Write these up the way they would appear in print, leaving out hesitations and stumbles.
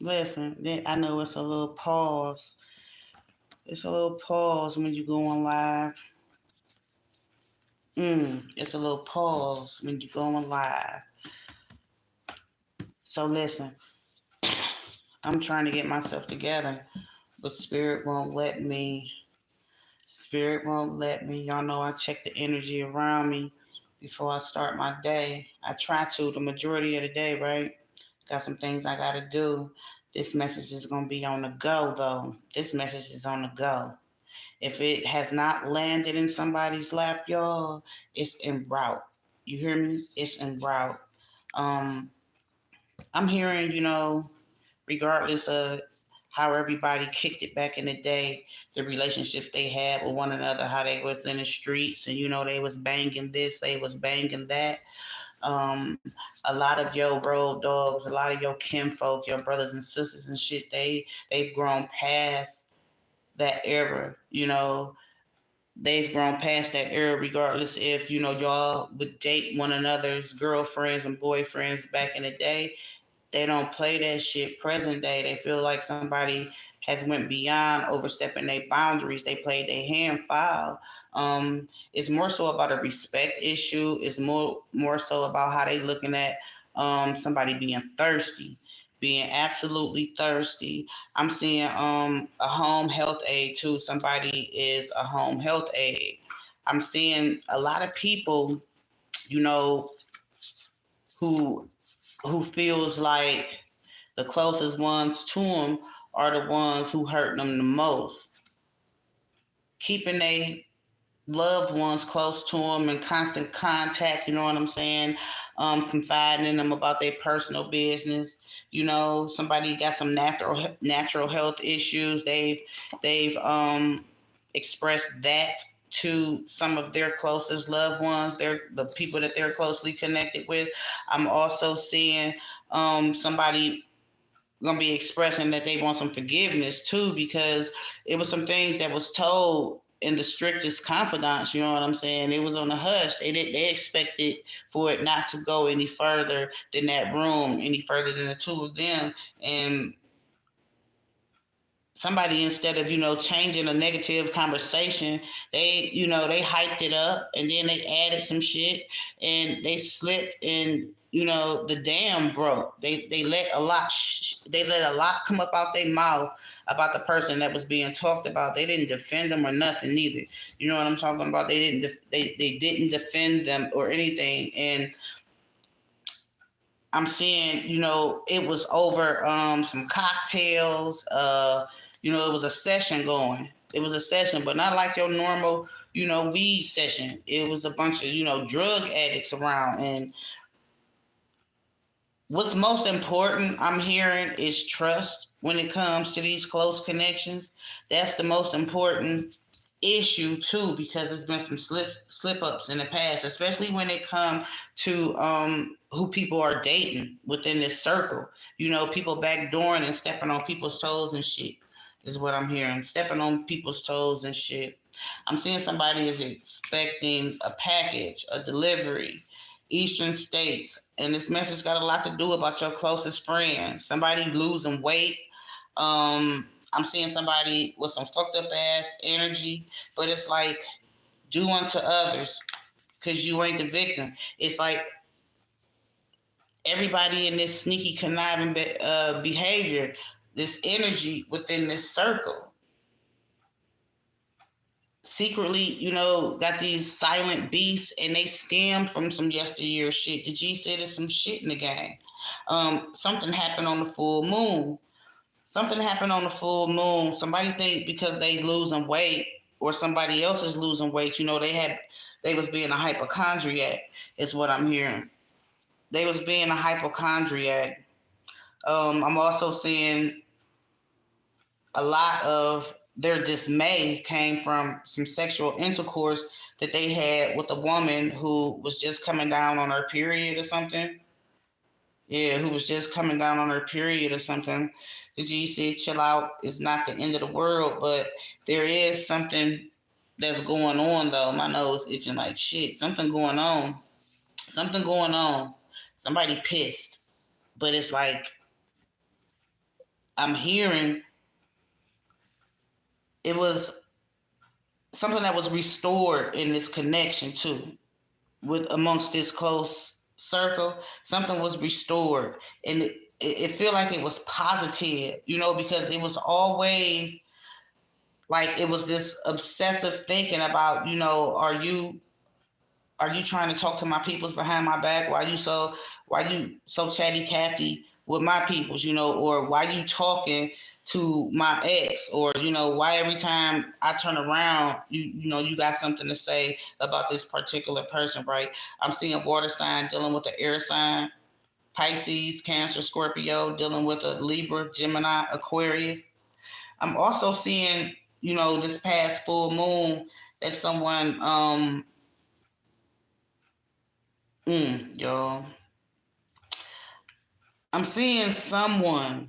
Listen, I know it's a little pause. It's a little pause when you go on live. It's a little pause when you go on live. So listen, I'm trying to get myself together, but spirit won't let me. Spirit won't let me. Y'all know I check the energy around me before I start my day. I try to the majority of the day, right? Got some things I gotta do. This message is gonna be on the go though. This message is on the go. If it has not landed in somebody's lap, y'all, it's en route. You hear me? It's en route. Um, I'm hearing, regardless of how everybody kicked it back in the day, the relationships they had with one another, how they was in the streets, and they was banging this, they was banging that. Um, a lot of your road dogs, a lot of your kinfolk, your brothers and sisters and shit, they've grown past that era. They've grown past that era, regardless if y'all would date one another's girlfriends and boyfriends back in the day. They don't play that shit present day. They feel like somebody has went beyond overstepping their boundaries. They played their hand foul. It's more so about a respect issue. It's more so about how they looking at somebody being thirsty, being absolutely thirsty. I'm seeing a home health aide too. Somebody is a home health aide. I'm seeing a lot of people, you know, who feels like the closest ones to them are the ones who hurt them the most. Keeping they loved ones close to them in constant contact, you know what I'm saying? Confiding in them about their personal business. Somebody got some natural health issues. They've expressed that to some of their closest loved ones, the people that they're closely connected with. I'm also seeing somebody gonna be expressing that they want some forgiveness too, because it was some things that was told in the strictest confidence. You know what I'm saying? It was on the hush. They expected for it not to go any further than that room, any further than the two of them. And somebody, instead of changing a negative conversation, they hyped it up, and then they added some shit, and they slipped, and the dam broke. They let a lot come up out their mouth about the person that was being talked about. They didn't defend them or nothing either. You know what I'm talking about? They didn't defend them or anything. And I'm seeing, it was over some cocktails. It was a session going. It was a session, but not like your normal, weed session. It was a bunch of, drug addicts around. And what's most important, I'm hearing, is trust when it comes to these close connections. That's the most important issue too, because there's been some slip ups in the past, especially when it comes to who people are dating within this circle. People backdooring and stepping on people's toes and shit is what I'm hearing. Stepping on people's toes and shit. I'm seeing somebody is expecting a package, a delivery, Eastern states, and this message got a lot to do about your closest friends. Somebody losing weight. I'm seeing somebody with some fucked up ass energy, but it's like, do unto others, because you ain't the victim. It's like everybody in this sneaky conniving behavior, this energy within this circle, secretly, got these silent beasts, and they stem from some yesteryear shit. The G said there's some shit in the game. Something happened on the full moon. Something happened on the full moon. Somebody think because they losing weight or somebody else is losing weight, they was being a hypochondriac, is what I'm hearing. They was being a hypochondriac. I'm also seeing a lot of their dismay came from some sexual intercourse that they had with a woman who was just coming down on her period or something. Yeah, who was just coming down on her period or something. The G said, chill out. It's not the end of the world, but there is something that's going on, though. My nose itching like shit. Something going on. Something going on. Somebody pissed. But it's like, I'm hearing it was something that was restored in this connection too, with amongst this close circle. Something was restored, and it feel like it was positive, because it was always like it was this obsessive thinking about, are you trying to talk to my peoples behind my back? Why you so chatty Cathy with my peoples, or why you talking to my ex, or why every time I turn around, you got something to say about this particular person, right? I'm seeing water sign dealing with the air sign, Pisces, Cancer, Scorpio, dealing with a Libra, Gemini, Aquarius. I'm also seeing, this past full moon that someone y'all. I'm seeing someone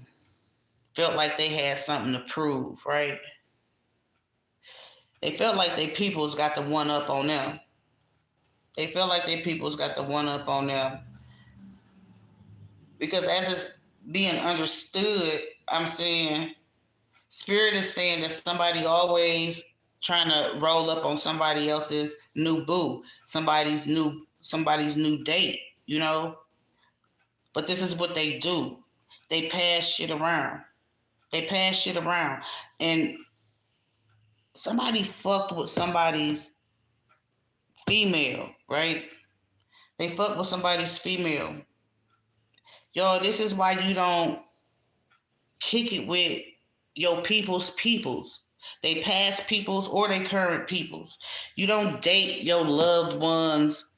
felt like they had something to prove, right? They felt like their people's got the one up on them. They felt like their people's got the one up on them. Because as it's being understood, I'm saying Spirit is saying that somebody always trying to roll up on somebody else's new boo, somebody's new date, But this is what they do. They pass shit around. They pass shit around. And somebody fucked with somebody's female, right? They fucked with somebody's female. Yo, this is why you don't kick it with your peoples. They past peoples or they current peoples. You don't date your loved ones'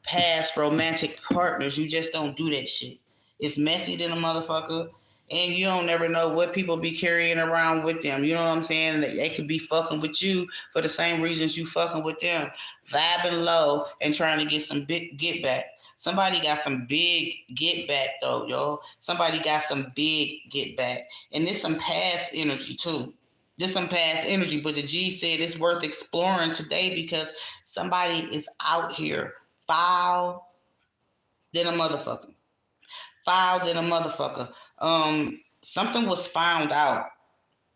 past romantic partners. You just don't do that shit. It's messy than a motherfucker. And you don't never know what people be carrying around with them. You know what I'm saying? They could be fucking with you for the same reasons you fucking with them. Vibing low and trying to get some big get back. Somebody got some big get back though, yo. Somebody got some big get back. And there's some past energy too. There's some past energy, but the G said it's worth exploring today because somebody is out here foul than a motherfucker. Foul than a motherfucker. Something was found out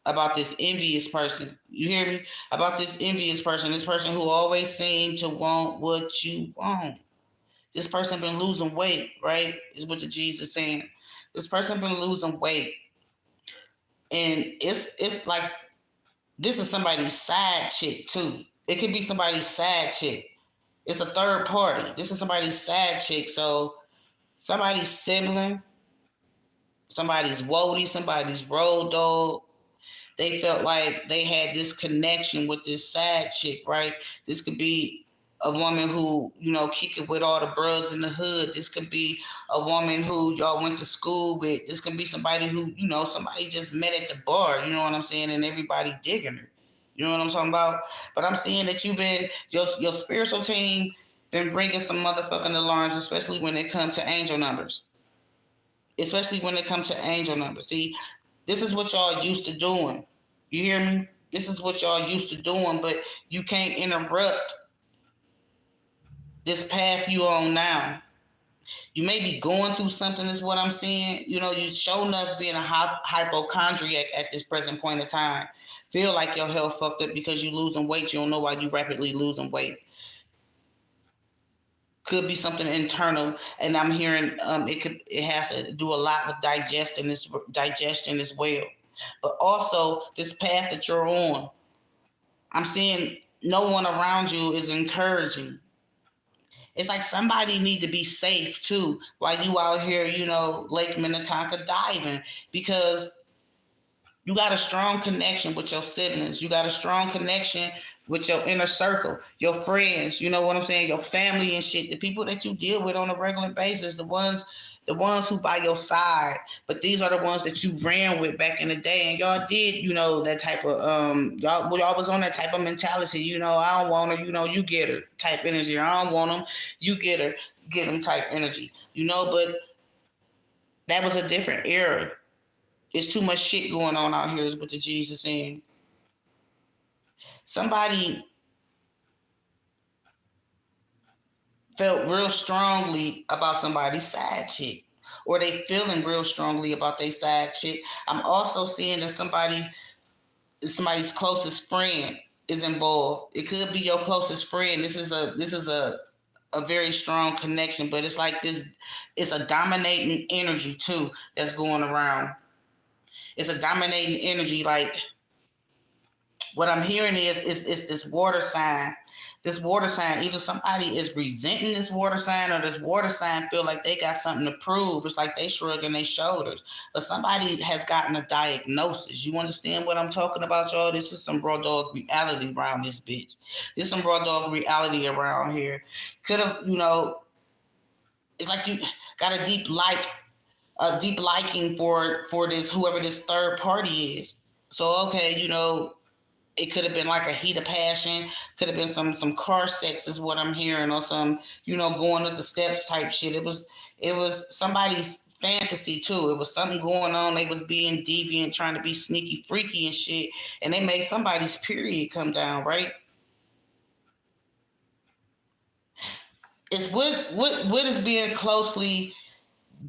about this envious person. You hear me? About this envious person. This person who always seemed to want what you want. This person been losing weight, right? Is what the G's is saying. This person been losing weight. And it's like this is somebody's side chick too. It could be somebody's side chick. It's a third party. This is somebody's side chick. So somebody's sibling, somebody's woody, somebody's road dog. They felt like they had this connection with this side chick, right? This could be a woman who, kick it with all the bros in the hood. This could be a woman who y'all went to school with. This could be somebody who, somebody just met at the bar, you know what I'm saying? And everybody digging her. You know what I'm talking about? But I'm seeing that you've been, your spiritual team been bringing some motherfucking alarms, especially when it comes to angel numbers. Especially when it comes to angel numbers. See, this is what y'all used to doing. You hear me? This is what y'all used to doing, but you can't interrupt this path you on now. You may be going through something, is what I'm saying. You show enough being a hypochondriac at this present point in time. Feel like your health fucked up because you losing weight. You don't know why you rapidly losing weight. Could be something internal, and I'm hearing it has to do a lot with digestion as well. But also this path that you're on, I'm seeing no one around you is encouraging. It's like somebody need to be safe too while you out here, Lake Minnetonka diving, because you got a strong connection with your siblings. You got a strong connection with your inner circle, your friends, you know what I'm saying, your family and shit, the people that you deal with on a regular basis, the ones who by your side. But these are the ones that you ran with back in the day, and y'all did, that type of y'all was on that type of mentality. I don't want her, you get her type energy. I don't want them, you get them type energy. But that was a different era. It's too much shit going on out here, is what the G's is saying. Somebody felt real strongly about somebody's side chick, or they feeling real strongly about their side chick. I'm also seeing that somebody's closest friend is involved. It could be your closest friend. This is a very strong connection, but it's like this. It's a dominating energy too that's going around. It's a dominating energy. Like what I'm hearing is this water sign. This water sign, either somebody is resenting this water sign or this water sign feel like they got something to prove. It's like they shrugging their shoulders. But somebody has gotten a diagnosis. You understand what I'm talking about, y'all? This is some raw dog reality around this bitch. This is some raw dog reality around here. Could have, it's like you got a deep liking for this, whoever this third party is. So, okay, it could have been like a heat of passion, could have been some car sex is what I'm hearing, or some, going up the steps type shit. It was somebody's fantasy too. It was something going on. They was being deviant, trying to be sneaky, freaky and shit, and they made somebody's period come down, right? It's what is being closely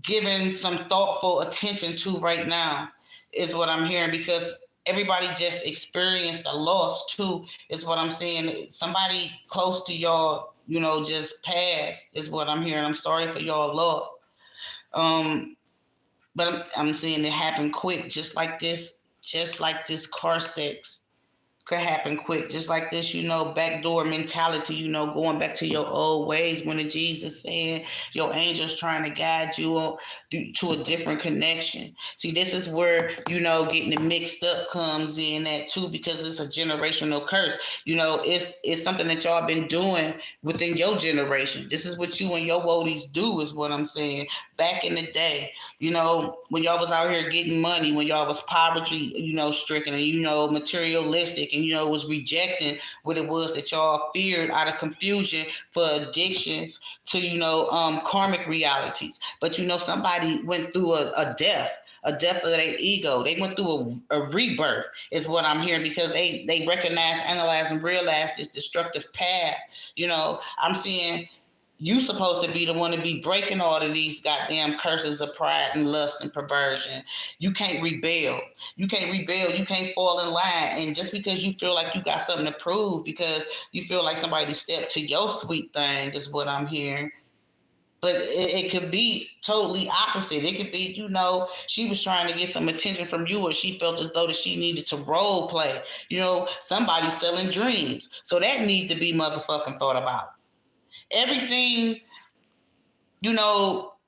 given some thoughtful attention to right now is what I'm hearing, because everybody just experienced a loss too, is what I'm saying. Somebody close to y'all, just passed, is what I'm hearing. I'm sorry for y'all loss. But I'm seeing it happen quick, just like this car sex could happen quick, just like this, backdoor mentality, going back to your old ways, when the Jesus saying your angels trying to guide you to a different connection. See, this is where, getting it mixed up comes in that too, because it's a generational curse. It's something that y'all been doing within your generation. This is what you and your woadies do, is what I'm saying. Back in the day, when y'all was out here getting money, when y'all was poverty, stricken, and, materialistic, and, was rejecting what it was that y'all feared out of confusion for addictions to, karmic realities. But, somebody went through a death of their ego. They went through a rebirth, is what I'm hearing, because they recognize, analyze, and realize this destructive path. I'm seeing you supposed to be the one to be breaking all of these goddamn curses of pride and lust and perversion. You can't rebel. You can't fall in line. And just because you feel like you got something to prove, because you feel like somebody stepped to your sweet thing, is what I'm hearing. But it could be totally opposite. It could be, she was trying to get some attention from you, or she felt as though that she needed to role play. Somebody selling dreams. So that needs to be motherfucking thought about. Everything,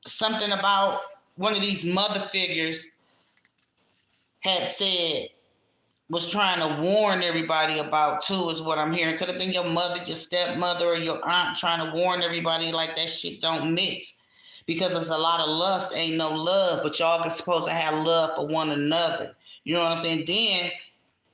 something about one of these mother figures had said, was trying to warn everybody about too, is what I'm hearing. Could have been your mother, your stepmother, or your aunt trying to warn everybody like that shit don't mix. Because there's a lot of lust, ain't no love, but y'all are supposed to have love for one another. You know what I'm saying? Then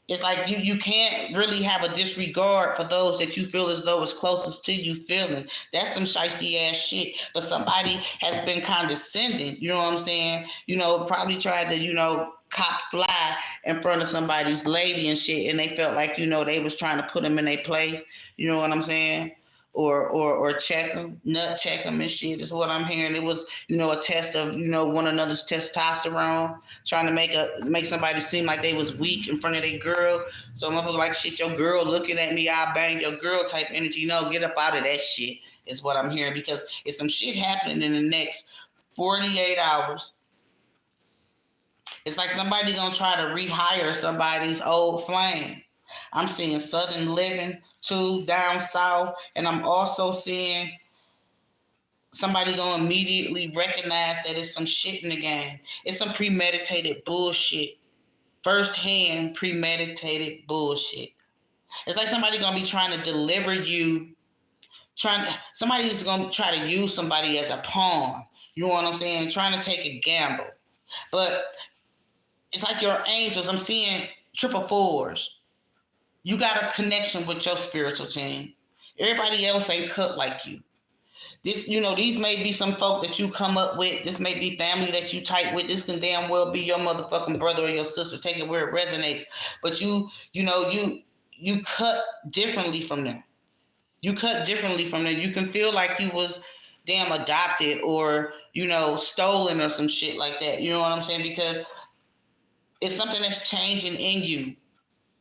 it's like you can't really have a disregard for those that you feel as though is closest to you feeling. That's some shiesty ass shit. But somebody has been condescending, you know what I'm saying? Probably tried to, cop fly in front of somebody's lady and shit, and they felt like, they was trying to put them in their place, you know what I'm saying? Or check them, nut check them and shit, is what I'm hearing. It was, a test of, one another's testosterone, trying to make somebody seem like they was weak in front of their girl. So motherfucker like, shit, your girl looking at me, I'll bang your girl type energy. Get up out of that shit, is what I'm hearing, because it's some shit happening in the next 48 hours. It's like somebody gonna try to rehire somebody's old flame. I'm seeing Southern living too, down south, and I'm also seeing somebody gonna immediately recognize that it's some shit in the game. It's some premeditated bullshit. First-hand premeditated bullshit. It's like somebody gonna be trying to deliver you, somebody's gonna try to use somebody as a pawn. You know what I'm saying? Trying to take a gamble. But it's like your angels, I'm seeing 444s. You got a connection with your spiritual team. Everybody else ain't cut like you. This, these may be some folk that you come up with. This may be family that you tight with. This can damn well be your motherfucking brother or your sister. Take it where it resonates. But you cut differently from them. You cut differently from them. You can feel like you was damn adopted, or stolen or some shit like that. You know what I'm saying? Because it's something that's changing in you,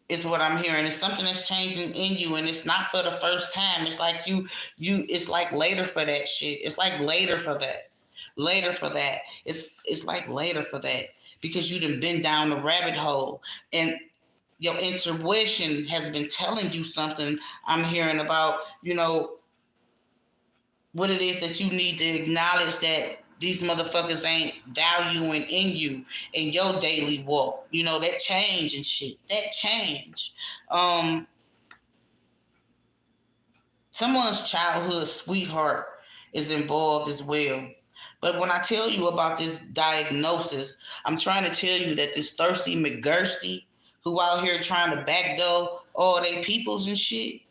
is what I'm hearing. It's something that's changing in you, and it's not for the first time. It's like it's like later for that shit. It's like later for that. Later for that. It's like later for that. Because you done been down the rabbit hole. And your intuition has been telling you something. I'm hearing about, what it is that you need to acknowledge that these motherfuckers ain't valuing in you in your daily walk. That change and shit. That change. Someone's childhood sweetheart is involved as well. But when I tell you about this diagnosis, I'm trying to tell you that this thirsty McGursty who out here trying to backdoor all they peoples and shit,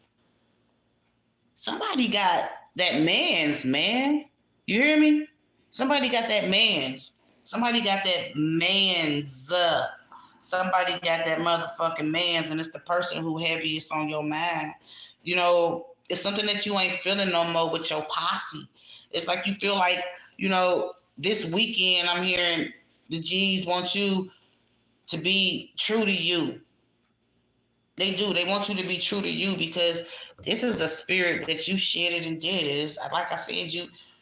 somebody got that man's, man. You hear me? Somebody got that man's. Somebody got that man's. Somebody got that motherfucking man's, and it's the person who heaviest on your mind. It's something that you ain't feeling no more with your posse. It's like you feel like, this weekend I'm hearing the G's want you to be true to you. They do. They want you to be true to you because this is a spirit that you shedded and did it. It's, like I said,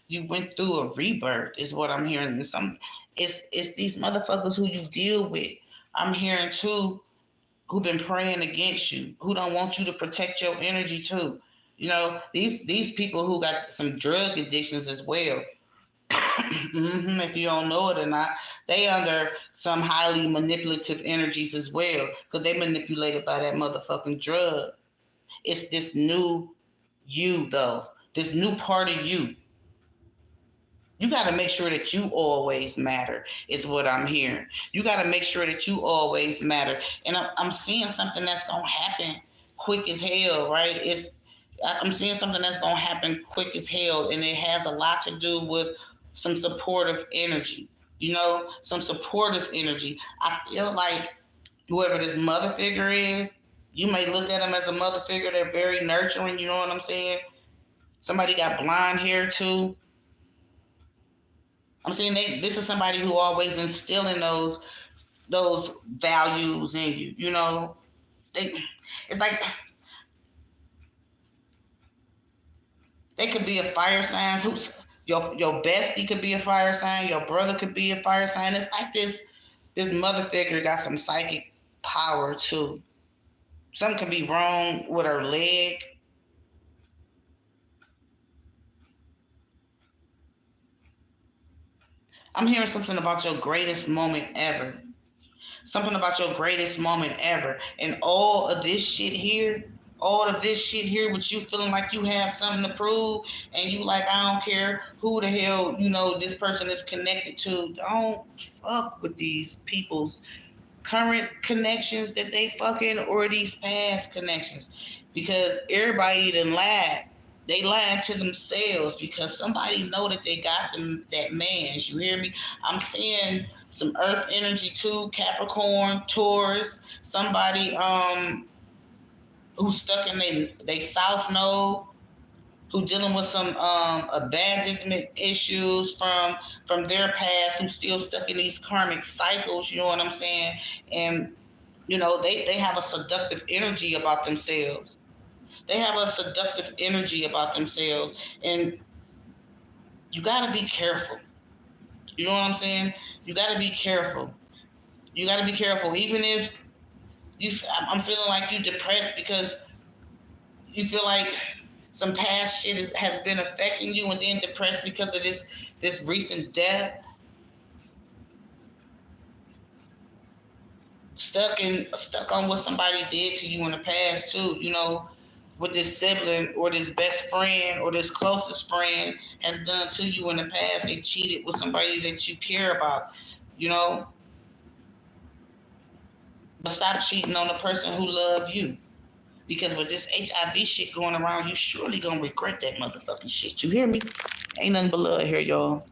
you went through a rebirth is what I'm hearing. It's these motherfuckers who you deal with. I'm hearing too, who've been praying against you, who don't want you to protect your energy too. These people who got some drug addictions as well. If you don't know it or not, they under some highly manipulative energies as well, because they manipulated by that motherfucking drug. It's this new you, though. This new part of you. You got to make sure that you always matter, is what I'm hearing. You got to make sure that you always matter. And I'm seeing something that's going to happen quick as hell, right? I'm seeing something that's going to happen quick as hell, and it has a lot to do with some supportive energy. Some supportive energy. I feel like whoever this mother figure is, you may look at them as a mother figure. They're very nurturing, you know what I'm saying? Somebody got blonde hair too. I'm saying this is somebody who always instilling those values in you. It's like they could be a fire sign. Your bestie could be a fire sign. Your brother could be a fire sign. It's like this mother figure got some psychic power too. Something could be wrong with her leg. I'm hearing something about your greatest moment ever. Something about your greatest moment ever. And all of this shit here, with you feeling like you have something to prove, and you like, I don't care who the hell, this person is connected to. Don't fuck with these people's current connections that they fucking, or these past connections. Because everybody done lied. They lied to themselves because somebody know that they got them that man's. You hear me? I'm seeing some earth energy too, Capricorn, Taurus, somebody who's stuck in they south node, who dealing with some abandonment issues from their past, who's still stuck in these karmic cycles, you know what I'm saying? And they have a seductive energy about themselves. They have a seductive energy about themselves, and you got to be careful. You know what I'm saying? You got to be careful. You got to be careful. Even if I'm feeling like you depressed because you feel like some past shit has been affecting you, and then depressed because of this recent death. Stuck on what somebody did to you in the past too, what this sibling or this best friend or this closest friend has done to you in the past. They cheated with somebody that you care about, But stop cheating on the person who loves you. Because with this HIV shit going around, you surely gonna regret that motherfucking shit. You hear me? Ain't nothing but love here, y'all.